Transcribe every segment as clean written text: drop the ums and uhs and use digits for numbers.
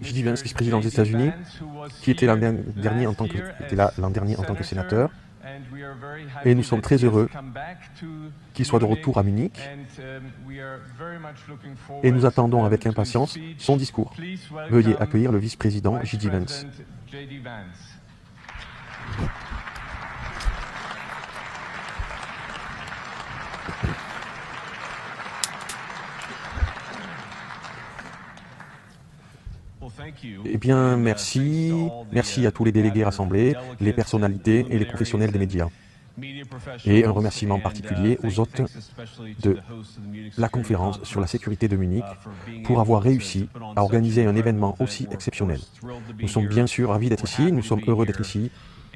J.D. Vance, vice-président des États-Unis, qui était était là l'an dernier en tant que sénateur. Et nous sommes très heureux qu'il soit de retour à Munich. Et nous attendons avec impatience son discours. Veuillez accueillir le vice-président J.D. Vance. Eh bien, merci. Merci à tous les délégués rassemblés, les personnalités et les professionnels des médias. Et un remerciement particulier aux hôtes de la conférence sur la sécurité de Munich pour avoir réussi à organiser un événement aussi exceptionnel. Nous sommes bien sûr ravis d'être ici, nous sommes heureux d'être ici.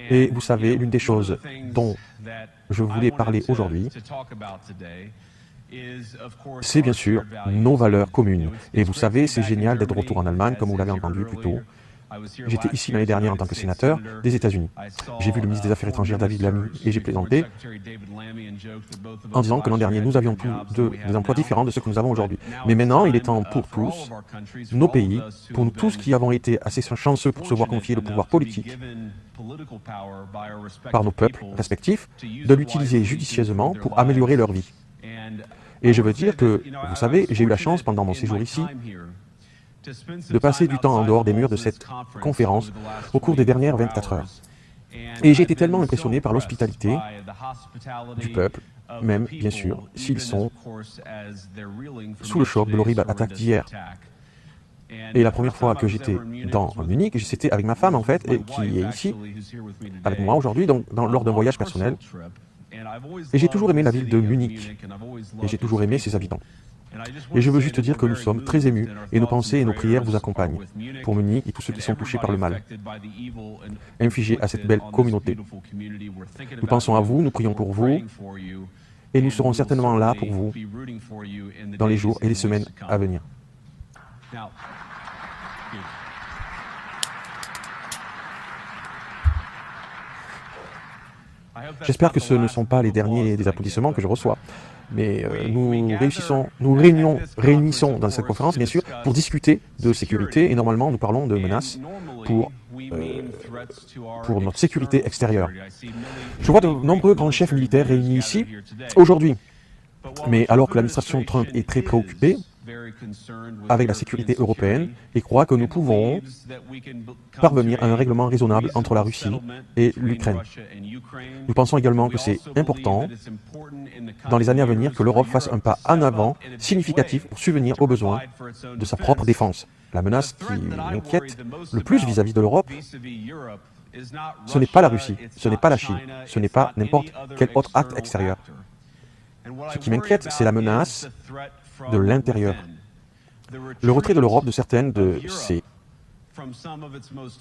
Et vous savez, l'une des choses dont je voulais parler aujourd'hui, c'est bien sûr nos valeurs communes. Et vous savez, c'est génial d'être de retour en Allemagne, comme vous l'avez entendu plus tôt. J'étais ici l'année dernière en tant que sénateur des États-Unis. J'ai vu le ministre des Affaires étrangères David Lammy et j'ai plaisanté en disant que l'an dernier, nous avions tous des emplois différents de ceux que nous avons aujourd'hui. Mais maintenant, il est temps pour tous, nos pays, pour nous tous qui avons été assez chanceux pour se voir confier le pouvoir politique par nos peuples respectifs, de l'utiliser judicieusement pour améliorer leur vie. Et je veux dire que, vous savez, j'ai eu la chance pendant mon séjour ici de passer du temps en dehors des murs de cette conférence au cours des dernières 24 heures. Et j'ai été tellement impressionné par l'hospitalité du peuple, même, bien sûr, s'ils sont sous le choc de l'horrible attaque d'hier. Et la première fois que j'étais dans Munich, c'était avec ma femme, en fait, et qui est ici, avec moi aujourd'hui, lors d'un voyage personnel. Et j'ai toujours aimé la ville de Munich, et j'ai toujours aimé ses habitants. Et je veux juste dire que nous sommes très émus, et nos pensées et nos prières vous accompagnent, pour Munich et tous ceux qui sont touchés par le mal, infligé à cette belle communauté. Nous pensons à vous, nous prions pour vous, et nous serons certainement là pour vous dans les jours et les semaines à venir. J'espère que ce ne sont pas les derniers des applaudissements que je reçois. Mais nous réunissons dans cette conférence, bien sûr, pour discuter de sécurité. Et normalement, nous parlons de menaces pour notre sécurité extérieure. Je vois de nombreux grands chefs militaires réunis ici aujourd'hui. Mais alors que l'administration Trump est très préoccupée avec la sécurité européenne et croit que nous pouvons parvenir à un règlement raisonnable entre la Russie et l'Ukraine. Nous pensons également que c'est important, dans les années à venir, que l'Europe fasse un pas en avant significatif pour subvenir aux besoins de sa propre défense. La menace qui m'inquiète le plus vis-à-vis de l'Europe, ce n'est pas la Russie, ce n'est pas la Chine, ce n'est pas n'importe quel autre acte extérieur. Ce qui m'inquiète, c'est la menace de l'intérieur. Le retrait de l'Europe de certaines de ses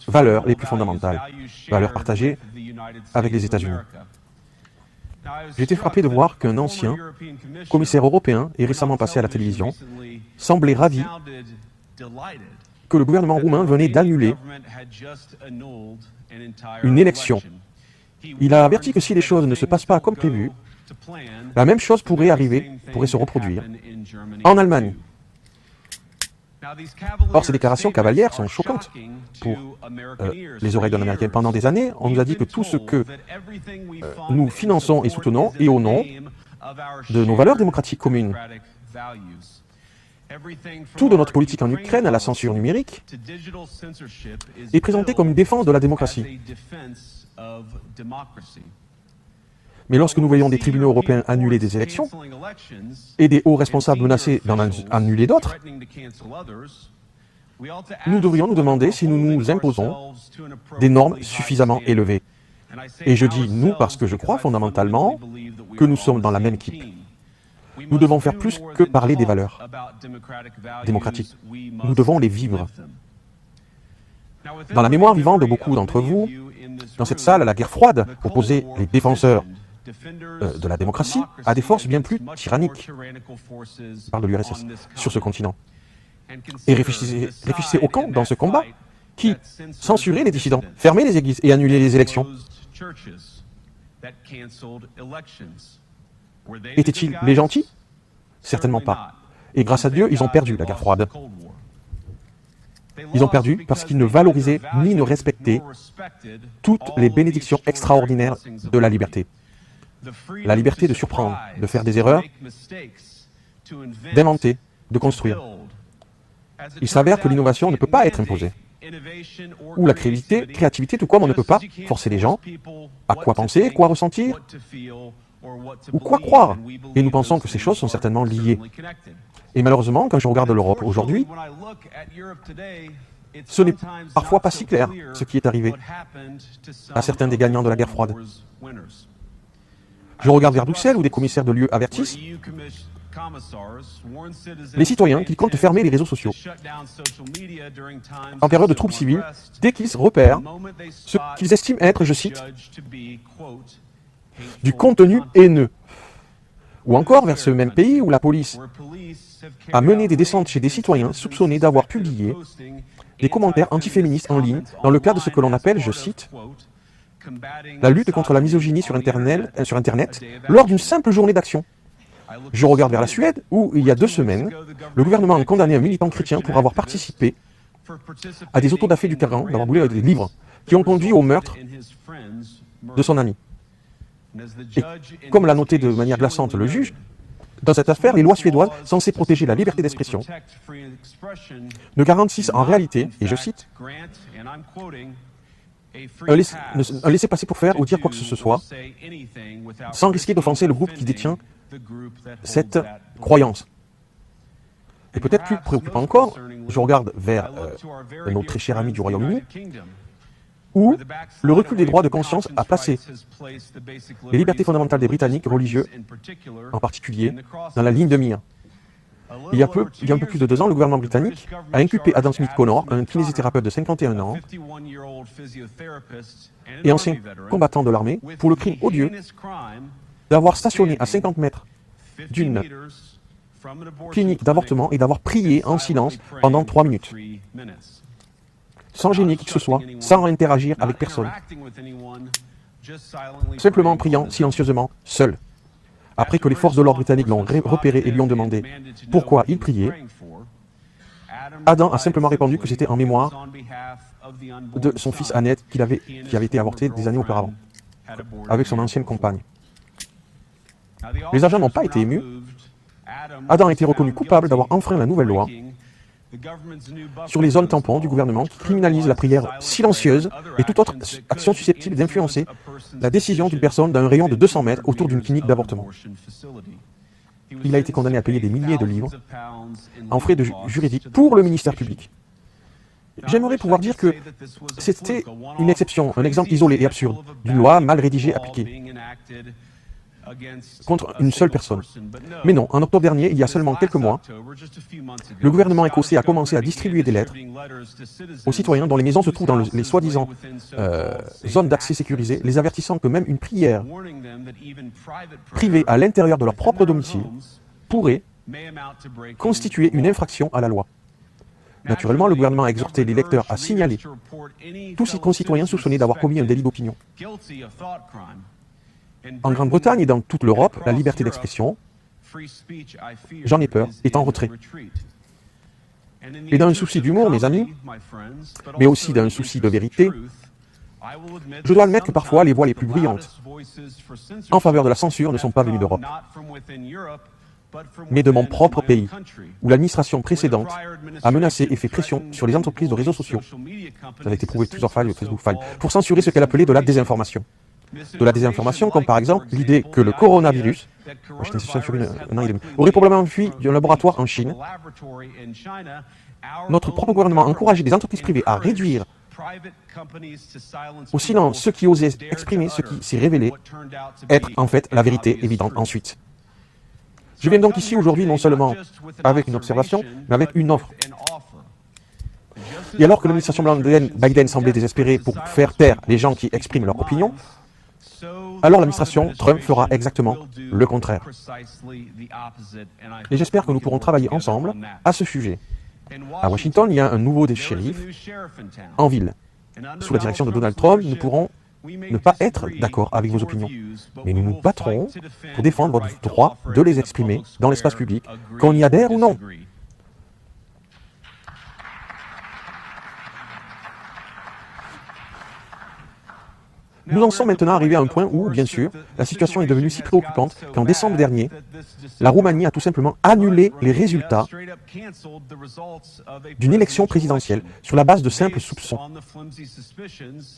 valeurs les plus fondamentales, valeurs partagées avec les États-Unis. J'ai été frappé de voir qu'un ancien commissaire européen est récemment passé à la télévision, semblait ravi que le gouvernement roumain venait d'annuler une élection. Il a averti que si les choses ne se passent pas comme prévu, la même chose pourrait se reproduire en Allemagne. Or, ces déclarations cavalières sont choquantes pour les oreilles d'un Américain. Pendant des années, on nous a dit que tout ce que nous finançons et soutenons est au nom de nos valeurs démocratiques communes. Tout de notre politique en Ukraine à la censure numérique est présenté comme une défense de la démocratie. Mais lorsque nous voyons des tribunaux européens annuler des élections et des hauts responsables menacés d'en annuler d'autres, nous devrions nous demander si nous nous imposons des normes suffisamment élevées. Et je dis nous parce que je crois fondamentalement que nous sommes dans la même équipe. Nous devons faire plus que parler des valeurs démocratiques. Nous devons les vivre. Dans la mémoire vivante de beaucoup d'entre vous, dans cette salle, la guerre froide opposait les défenseurs de la démocratie à des forces bien plus tyranniques, je parle de l'URSS, sur ce continent. Et réfléchissez au camp dans ce combat qui censurait les dissidents, fermait les églises et annulait les élections. Étaient-ils les gentils? Certainement pas. Et grâce à Dieu, ils ont perdu la guerre froide. Ils ont perdu parce qu'ils ne valorisaient ni ne respectaient toutes les bénédictions extraordinaires de la liberté. La liberté de surprendre, de faire des erreurs, d'inventer, de construire. Il s'avère que l'innovation ne peut pas être imposée. Ou la créativité, tout comme on ne peut pas forcer les gens à quoi penser, quoi ressentir, ou quoi croire. Et nous pensons que ces choses sont certainement liées. Et malheureusement, quand je regarde l'Europe aujourd'hui, ce n'est parfois pas si clair ce qui est arrivé à certains des gagnants de la guerre froide. Je regarde vers Bruxelles où des commissaires de l'UE avertissent les citoyens qui comptent fermer les réseaux sociaux en période de troubles civils dès qu'ils repèrent ce qu'ils estiment être, je cite, du contenu haineux. Ou encore vers ce même pays où la police a mené des descentes chez des citoyens soupçonnés d'avoir publié des commentaires antiféministes en ligne dans le cadre de ce que l'on appelle, je cite, la lutte contre la misogynie sur Internet lors d'une simple journée d'action. Je regarde vers la Suède où, il y a 2 semaines, le gouvernement a condamné un militant chrétien pour avoir participé à des autodafés du Coran, d'avoir brûlé des livres qui ont conduit au meurtre de son ami. Et comme l'a noté de manière glaçante le juge, dans cette affaire, les lois suédoises censées protéger la liberté d'expression ne garantissent en réalité, et je cite, un laisser-passer pour faire ou dire quoi que ce soit, sans risquer d'offenser le groupe qui détient cette croyance. Et peut-être plus préoccupant encore, je regarde vers nos très chers amis du Royaume-Uni, où le recul des droits de conscience a placé les libertés fondamentales des Britanniques religieux, en particulier, dans la ligne de mire. Il y a un peu plus de 2 ans, le gouvernement britannique a inculpé Adam Smith Connor, un kinésithérapeute de 51 ans et ancien combattant de l'armée, pour le crime odieux d'avoir stationné à 50 mètres d'une clinique d'avortement et d'avoir prié en silence pendant 3 minutes. Sans gêner qui que ce soit, sans interagir avec personne. Simplement priant silencieusement, seul. Après que les forces de l'ordre britanniques l'ont repéré et lui ont demandé pourquoi il priait, Adam a simplement répondu que c'était en mémoire de son fils Annette qui avait été avorté des années auparavant, avec son ancienne compagne. Les agents n'ont pas été émus. Adam a été reconnu coupable d'avoir enfreint la nouvelle loi sur les zones tampons du gouvernement qui criminalise la prière silencieuse et toute autre action susceptible d'influencer la décision d'une personne d'un rayon de 200 mètres autour d'une clinique d'avortement. Il a été condamné à payer des milliers de livres en frais juridiques pour le ministère public. J'aimerais pouvoir dire que c'était une exception, un exemple isolé et absurde d'une loi mal rédigée appliquée contre une seule personne. Mais non, en octobre dernier, il y a seulement quelques mois, le gouvernement écossais a commencé à distribuer des lettres aux citoyens dont les maisons se trouvent dans les soi-disant zones d'accès sécurisées, les avertissant que même une prière privée à l'intérieur de leur propre domicile pourrait constituer une infraction à la loi. Naturellement, le gouvernement a exhorté les lecteurs à signaler tous ces concitoyens soupçonnés d'avoir commis un délit d'opinion. En Grande-Bretagne et dans toute l'Europe, la liberté d'expression, j'en ai peur, est en retrait. Et dans un souci d'humour, mes amis, mais aussi dans un souci de vérité, je dois admettre que parfois les voix les plus bruyantes en faveur de la censure ne sont pas venues d'Europe, mais de mon propre pays, où l'administration précédente a menacé et fait pression sur les entreprises de réseaux sociaux, ça a été prouvé Twitter Files, Facebook Files, pour censurer ce qu'elle appelait de la désinformation. De la désinformation, comme par exemple l'idée que le coronavirus, aurait probablement fui d'un laboratoire en Chine. Notre propre gouvernement a encouragé des entreprises privées à réduire au silence ceux qui osaient exprimer ce qui s'est révélé être en fait la vérité évidente ensuite. Je viens donc ici aujourd'hui non seulement avec une observation, mais avec une offre. Et alors que l'administration Biden semblait désespérée pour faire taire les gens qui expriment leur opinion, alors l'administration Trump fera exactement le contraire. Et j'espère que nous pourrons travailler ensemble à ce sujet. À Washington, il y a un nouveau shérif en ville. Sous la direction de Donald Trump, nous pourrons ne pas être d'accord avec vos opinions, mais nous nous battrons pour défendre votre droit de les exprimer dans l'espace public, qu'on y adhère ou non. Nous en sommes maintenant arrivés à un point où, bien sûr, la situation est devenue si préoccupante qu'en décembre dernier, la Roumanie a tout simplement annulé les résultats d'une élection présidentielle sur la base de simples soupçons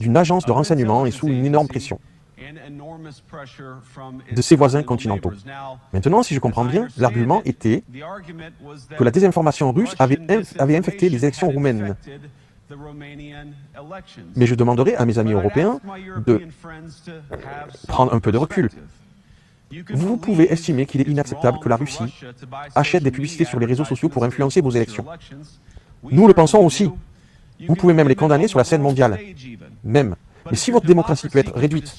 d'une agence de renseignement et sous une énorme pression de ses voisins continentaux. Maintenant, si je comprends bien, l'argument était que la désinformation russe avait infecté les élections roumaines. Mais je demanderai à mes amis européens de prendre un peu de recul. Vous pouvez estimer qu'il est inacceptable que la Russie achète des publicités sur les réseaux sociaux pour influencer vos élections. Nous le pensons aussi. Vous pouvez même les condamner sur la scène mondiale. Même. Mais si votre démocratie peut être réduite,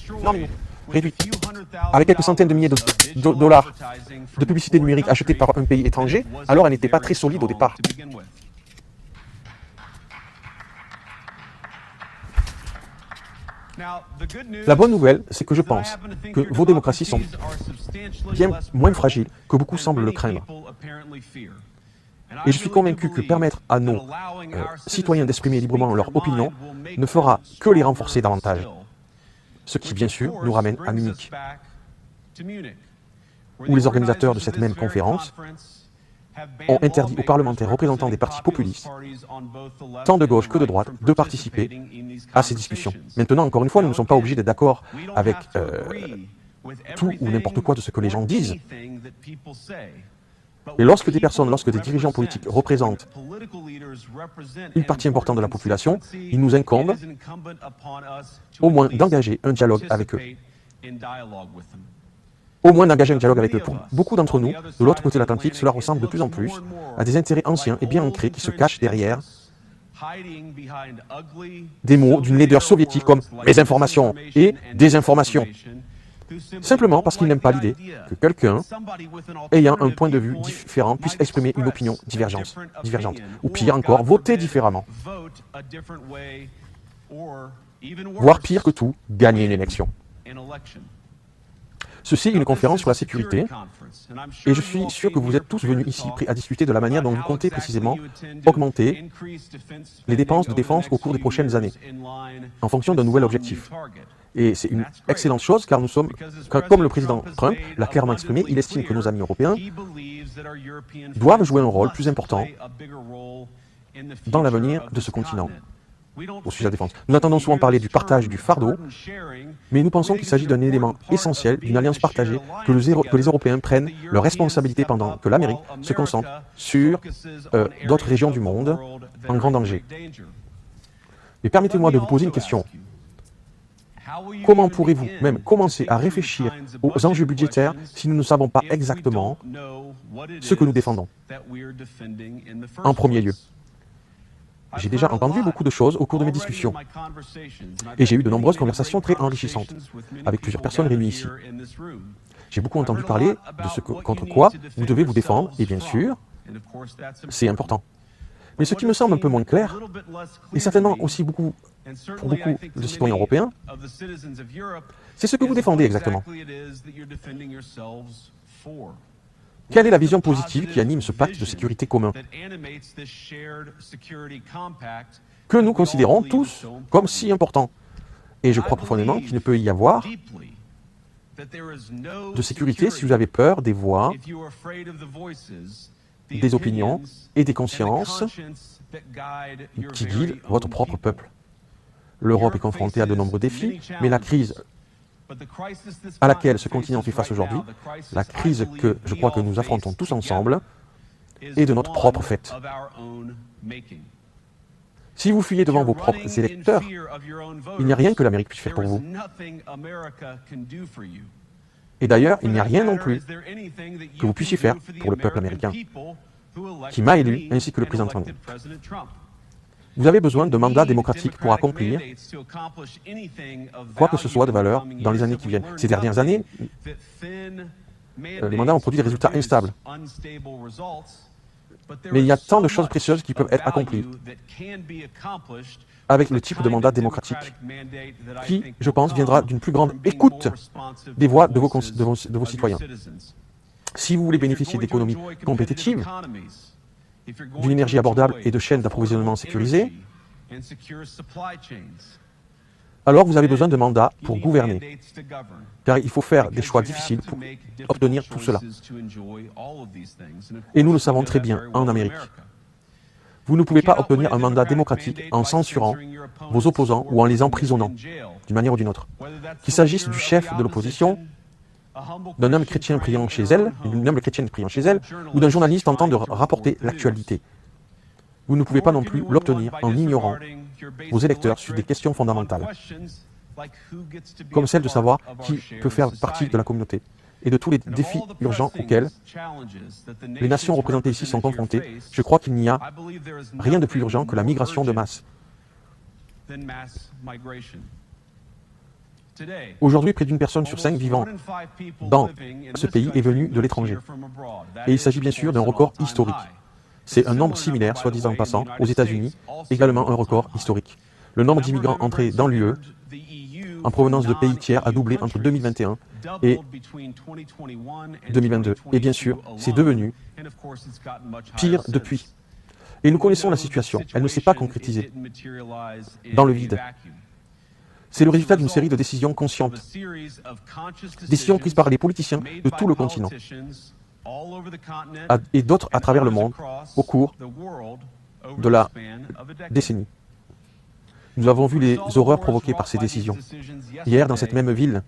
avec quelques centaines de milliers de dollars de publicité numérique achetée par un pays étranger, alors elle n'était pas très solide au départ. La bonne nouvelle, c'est que je pense que vos démocraties sont bien moins fragiles que beaucoup semblent le craindre. Et je suis convaincu que permettre à nos citoyens d'exprimer librement leur opinion ne fera que les renforcer davantage. Ce qui, bien sûr, nous ramène à Munich, où les organisateurs de cette même conférence ont interdit aux parlementaires représentants des partis populistes, tant de gauche que de droite, de participer à ces discussions. Maintenant, encore une fois, nous ne sommes pas obligés d'être d'accord avec tout ou n'importe quoi de ce que les gens disent. Et lorsque des dirigeants politiques représentent une partie importante de la population, il nous incombe au moins d'engager un dialogue avec eux. Pour beaucoup d'entre nous, de l'autre côté de l'Atlantique, cela ressemble de plus en plus à des intérêts anciens et bien ancrés qui se cachent derrière des mots d'une laideur soviétique comme « mésinformation » et « désinformation ». Simplement parce qu'ils n'aiment pas l'idée que quelqu'un ayant un point de vue différent puisse exprimer une opinion divergente. Ou pire encore, voter différemment. Voire pire que tout, gagner une élection. Ceci est une conférence sur la sécurité, et je suis sûr que vous êtes tous venus ici prêts à discuter de la manière dont vous comptez précisément augmenter les dépenses de défense au cours des prochaines années, en fonction d'un nouvel objectif. Et c'est une excellente chose, car nous sommes, comme le président Trump l'a clairement exprimé, il estime que nos amis européens doivent jouer un rôle plus important dans l'avenir de ce continent, au sujet de la défense. Nous entendons souvent parler du partage du fardeau, mais nous pensons qu'il s'agit d'un élément essentiel d'une alliance partagée, que les Européens prennent leurs responsabilités pendant que l'Amérique se concentre sur d'autres régions du monde en grand danger. Mais permettez-moi de vous poser une question. Comment pourrez-vous même commencer à réfléchir aux enjeux budgétaires si nous ne savons pas exactement ce que nous défendons? En premier lieu, j'ai déjà entendu beaucoup de choses au cours de mes discussions et j'ai eu de nombreuses conversations très enrichissantes avec plusieurs personnes réunies ici. J'ai beaucoup entendu parler de ce contre quoi vous devez vous défendre et bien sûr, c'est important. Mais ce qui me semble un peu moins clair, et certainement aussi pour beaucoup de citoyens européens, c'est ce que vous défendez exactement. Quelle est la vision positive qui anime ce pacte de sécurité commun que nous considérons tous comme si important? Et je crois profondément qu'il ne peut y avoir de sécurité si vous avez peur des voix, des opinions et des consciences qui guident votre propre peuple. L'Europe est confrontée à de nombreux défis, mais la crise à laquelle ce continent fait face aujourd'hui, la crise que je crois que nous affrontons tous ensemble, est de notre propre fait. Si vous fuyez devant vos propres électeurs, il n'y a rien que l'Amérique puisse faire pour vous. Et d'ailleurs, il n'y a rien non plus que vous puissiez faire pour le peuple américain, qui m'a élu, ainsi que le président Trump. Vous avez besoin d'un mandat démocratique pour accomplir quoi que ce soit de valeur dans les années qui viennent. Ces dernières années, les mandats ont produit des résultats instables. Mais il y a tant de choses précieuses qui peuvent être accomplies avec le type de mandat démocratique qui, je pense, viendra d'une plus grande écoute des voix de vos citoyens. Si vous voulez bénéficier d'économies compétitives, d'une énergie abordable et de chaînes d'approvisionnement sécurisées, alors vous avez besoin de mandats pour gouverner, car il faut faire des choix difficiles pour obtenir tout cela. Et nous le savons très bien en Amérique. Vous ne pouvez pas obtenir un mandat démocratique en censurant vos opposants ou en les emprisonnant, d'une manière ou d'une autre. Qu'il s'agisse du chef de l'opposition, d'un homme chrétien priant chez elle, d'une humble chrétienne priant chez elle, ou d'un journaliste tentant de rapporter l'actualité. Vous ne pouvez pas non plus l'obtenir en ignorant vos électeurs sur des questions fondamentales, comme celle de savoir qui peut faire partie de la communauté, et de tous les défis urgents auxquels les nations représentées ici sont confrontées. Je crois qu'il n'y a rien de plus urgent que la migration de masse. Aujourd'hui, près d'une personne sur 5 vivant dans ce pays est venue de l'étranger. Et il s'agit bien sûr d'un record historique. C'est un nombre similaire, soit disant en passant, aux États-Unis, également un record historique. Le nombre d'immigrants entrés dans l'UE en provenance de pays tiers a doublé entre 2021 et 2022. Et bien sûr, c'est devenu pire depuis. Et nous connaissons la situation. Elle ne s'est pas concrétisée dans le vide. C'est le résultat d'une série de décisions conscientes. Décisions prises par les politiciens de tout le continent et d'autres à travers le monde au cours de la décennie. Nous avons vu les horreurs provoquées par ces décisions. Hier, dans cette même ville,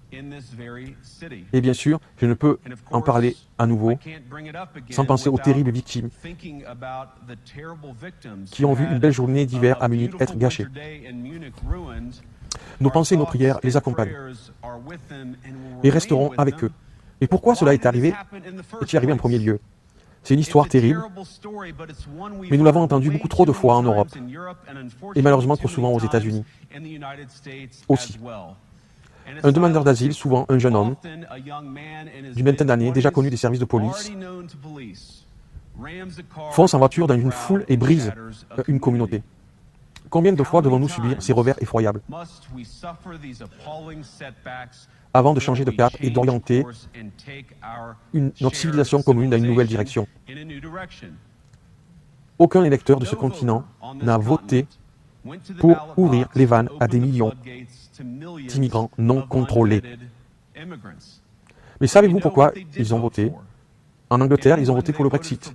et bien sûr, je ne peux en parler à nouveau sans penser aux terribles victimes qui ont vu une belle journée d'hiver à Munich être gâchée. Nos pensées et nos prières les accompagnent et resteront avec eux. Et pourquoi cela est-il arrivé en premier lieu? C'est une histoire terrible, mais nous l'avons entendue beaucoup trop de fois en Europe, et malheureusement trop souvent aux États-Unis aussi. Un demandeur d'asile, souvent un jeune homme, d'une vingtaine d'années, déjà connu des services de police, fonce en voiture dans une foule et brise une communauté. Combien de fois devons-nous subir ces revers effroyables avant de changer de cap et d'orienter notre civilisation commune dans une nouvelle direction? Aucun électeur de ce continent n'a voté pour ouvrir les vannes à des millions d'immigrants non contrôlés. Mais savez-vous pourquoi ils ont voté? En Angleterre, ils ont voté pour le Brexit.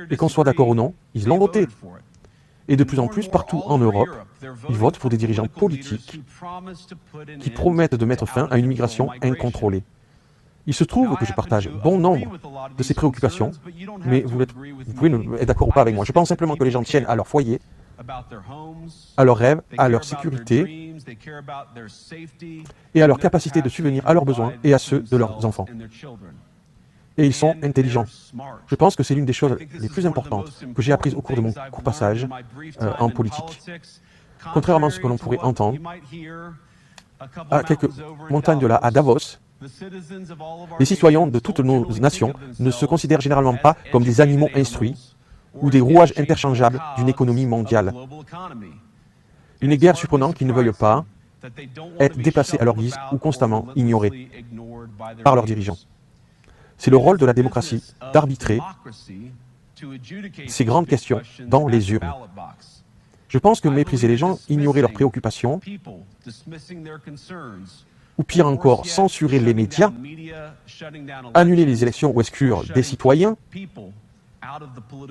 Et qu'on soit d'accord ou non, ils l'ont voté. Et de plus en plus, partout en Europe, ils votent pour des dirigeants politiques qui promettent de mettre fin à une immigration incontrôlée. Il se trouve que je partage bon nombre de ces préoccupations, mais vous pouvez être d'accord ou pas avec moi. Je pense simplement que les gens tiennent à leur foyer, à leurs rêves, à leur sécurité et à leur capacité de subvenir à leurs besoins et à ceux de leurs enfants. Et ils sont intelligents. Je pense que c'est l'une des choses les plus importantes que j'ai apprises au cours de mon court passage en politique. Contrairement à ce que l'on pourrait entendre, à quelques montagnes de là, à Davos, les citoyens de toutes nos nations ne se considèrent généralement pas comme des animaux instruits ou des rouages interchangeables d'une économie mondiale. Il n'est guère surprenant qu'ils ne veuillent pas être déplacés à leur guise ou constamment ignorés par leurs dirigeants. C'est le rôle de la démocratie d'arbitrer ces grandes questions dans les urnes. Je pense que mépriser les gens, ignorer leurs préoccupations, ou pire encore, censurer les médias, annuler les élections ou exclure des citoyens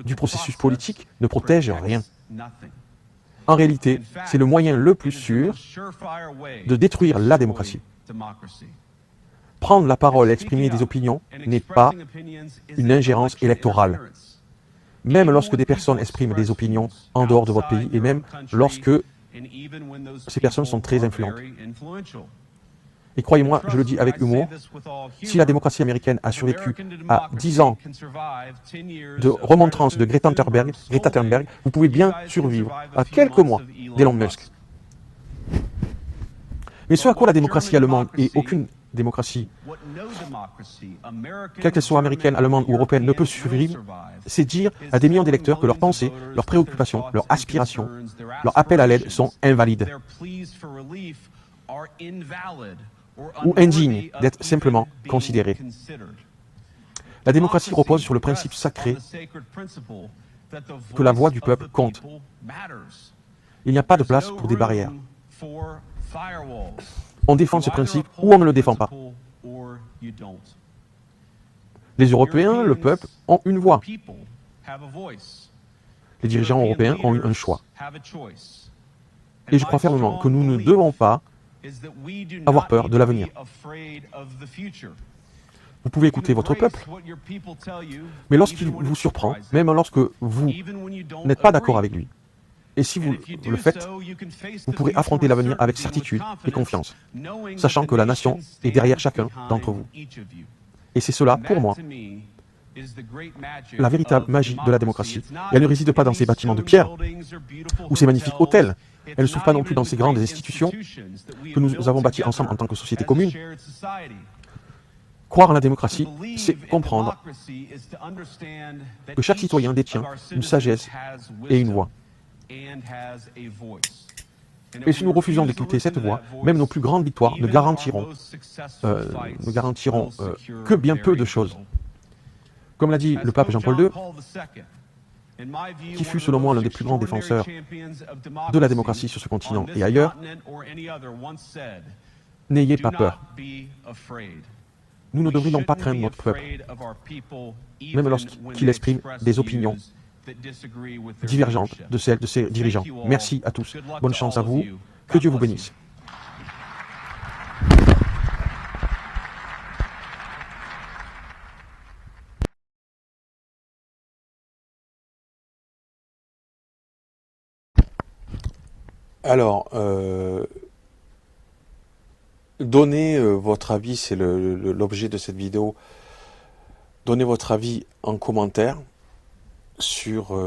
du processus politique ne protège rien. En réalité, c'est le moyen le plus sûr de détruire la démocratie. Prendre la parole et exprimer des opinions n'est pas une ingérence électorale. Même lorsque des personnes expriment des opinions en dehors de votre pays, et même lorsque ces personnes sont très influentes. Et croyez-moi, je le dis avec humour, si la démocratie américaine a survécu à 10 ans de remontrance de Greta Thunberg, vous pouvez bien survivre à quelques mois d'Elon Musk. Mais ce à quoi la démocratie allemande et aucune démocratie, quelle qu'elle soit américaine, allemande ou européenne, ne peut survivre, c'est dire à des millions d'électeurs que leurs pensées, leurs préoccupations, leurs aspirations, leurs appels à l'aide sont invalides ou indignes d'être simplement considérés. La démocratie repose sur le principe sacré que la voix du peuple compte. Il n'y a pas de place pour des barrières. On défend ce principe ou on ne le défend pas. Les Européens, le peuple, ont une voix. Les dirigeants européens ont eu un choix. Et je crois fermement que nous ne devons pas avoir peur de l'avenir. Vous pouvez écouter votre peuple, mais lorsqu'il vous surprend, même lorsque vous n'êtes pas d'accord avec lui, et si vous le faites, vous pourrez affronter l'avenir avec certitude et confiance, sachant que la nation est derrière chacun d'entre vous. Et c'est cela, pour moi, la véritable magie de la démocratie. Et elle ne réside pas dans ces bâtiments de pierre ou ces magnifiques hôtels. Elle ne se trouve pas non plus dans ces grandes institutions que nous avons bâties ensemble en tant que société commune. Croire en la démocratie, c'est comprendre que chaque citoyen détient une sagesse et une voix. Et si nous refusons d'écouter cette voix, même nos plus grandes victoires ne garantiront que bien peu de choses. Comme l'a dit le pape Jean-Paul II, qui fut selon moi l'un des plus grands défenseurs de la démocratie sur ce continent et ailleurs, n'ayez pas peur. Nous ne devrions pas craindre notre peuple, même lorsqu'il exprime des opinions divergentes de celles de ses dirigeants. Merci à tous. Bonne chance à vous. Que Dieu vous bénisse. Alors, donnez votre avis, c'est l'objet de cette vidéo. Donnez votre avis en commentaire sur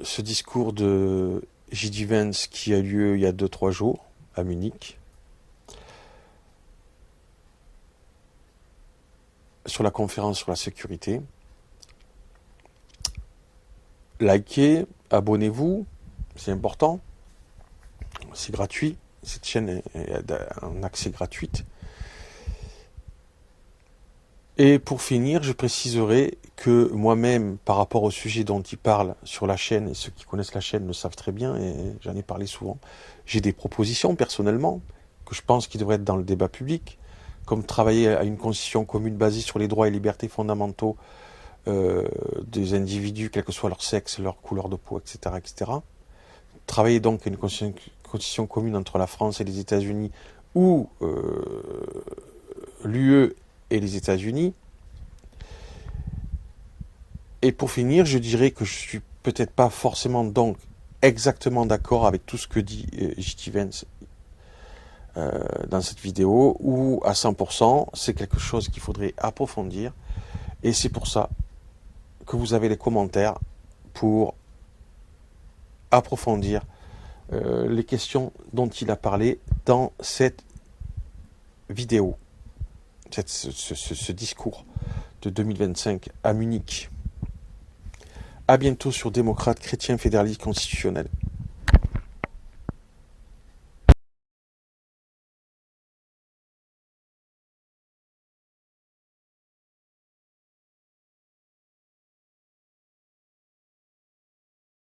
ce discours de J.D. Vance qui a lieu il y a 2-3 jours à Munich. Sur la conférence sur la sécurité. Likez, abonnez-vous, c'est important. C'est gratuit, cette chaîne a un accès gratuit. Et pour finir, je préciserai que moi-même, par rapport au sujet dont il parle sur la chaîne, et ceux qui connaissent la chaîne le savent très bien, et j'en ai parlé souvent, j'ai des propositions personnellement, que je pense qui devraient être dans le débat public, comme travailler à une constitution commune basée sur les droits et libertés fondamentaux des individus, quel que soit leur sexe, leur couleur de peau, etc. etc. Travailler donc à une constitution commune entre la France et les États-Unis, ou l'UE et les États-Unis. Et pour finir, je dirais que je suis peut-être pas forcément donc exactement d'accord avec tout ce que dit J.D. Vance dans cette vidéo, ou à 100%, c'est quelque chose qu'il faudrait approfondir, et c'est pour ça que vous avez les commentaires pour approfondir les questions dont il a parlé dans cette vidéo, ce discours de 2025 à Munich. À bientôt sur Démocrate Chrétien Fédéraliste Constitutionnel.